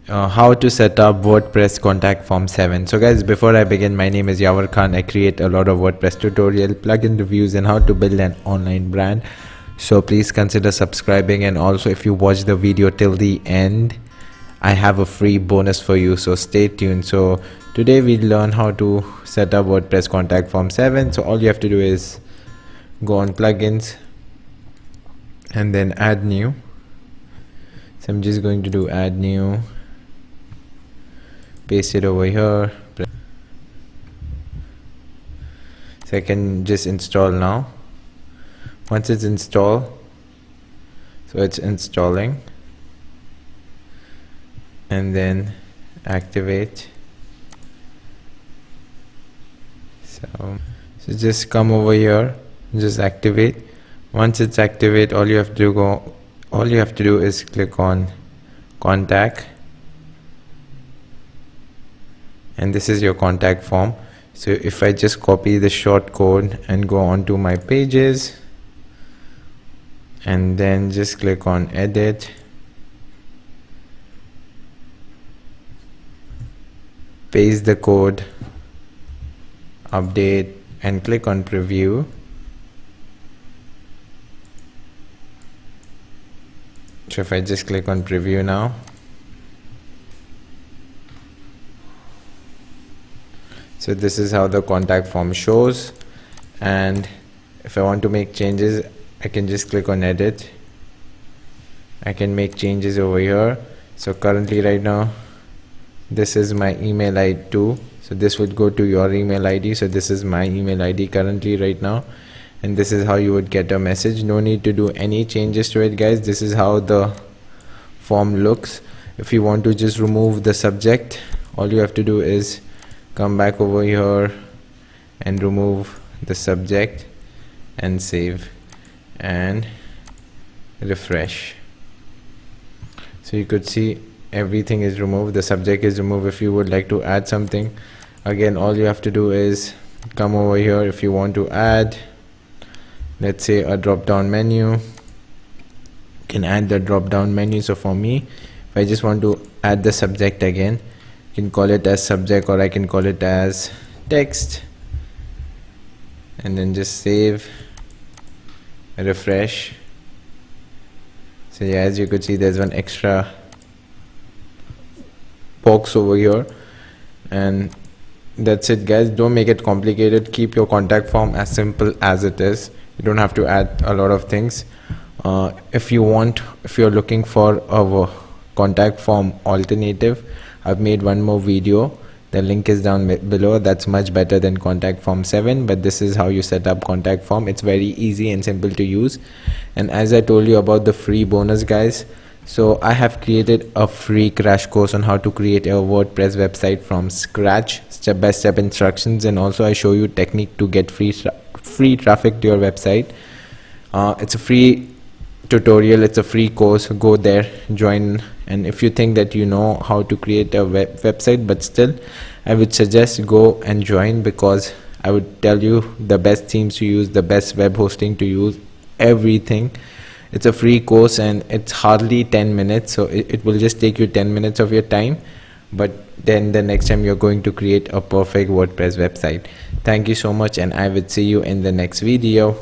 how to set up WordPress contact form 7. So guys, before I begin, my name is Yavar Khan. I create a lot of WordPress tutorial, plugin reviews, and how to build an online brand. So please consider subscribing, and also if you watch the video till the end, I have a free bonus for you, so stay tuned. So today we learn how to set up WordPress contact form 7. So all you have to do is go on plugins and then add new. So I'm just going to do add new, paste it over here, so I can just install now. Once it's installed, so it's installing, and then activate. So just come over here, just activate. Once it's activate, all you have to do is click on contact, and this is your contact form. So if I just copy the short code and go on to my pages, and then just click on edit, paste the code, update, and click on preview. So if I just click on preview now, so this is how the contact form shows. And if I want to make changes, I can just click on edit. I can make changes over here. So currently right now, this is my email ID too, so this would go to your email ID. So this is my email ID currently right now, and this is how you would get a message. No need to do any changes to it, guys. This is how the form looks. If you want to just remove the subject, all you have to do is come back over here and remove the subject and save and refresh. So you could see everything is removed, the subject is removed. If you would like to add something, again, all you have to do is come over here. If you want to add, let's say, a drop down menu, you can add the drop down menu. So for me, if I just want to add the subject again, you can call it as subject, or I can call it as text, and then just save, refresh. So yeah, as you could see, there's one extra box over here, and that's it, guys. Don't make it complicated. Keep your contact form as simple as it is. You don't have to add a lot of things. If you're looking for a contact form alternative, I've made one more video. The link is down below. That's much better than contact form 7, but this is how you set up contact form. It's very easy and simple to use. And as I told you about the free bonus, guys, so I have created a free crash course on how to create a WordPress website from scratch, step-by-step instructions, and also I show you technique to get free traffic to your website. It's a free tutorial, it's a free course. Go there, join, and if you think that you know how to create a website, but still, I would suggest go and join, because I would tell you the best themes to use, the best web hosting to use, everything. It's a free course, and it's hardly 10 minutes, so it will just take you 10 minutes of your time, but then the next time you're going to create a perfect WordPress website. Thank you so much, and I will see you in the next video.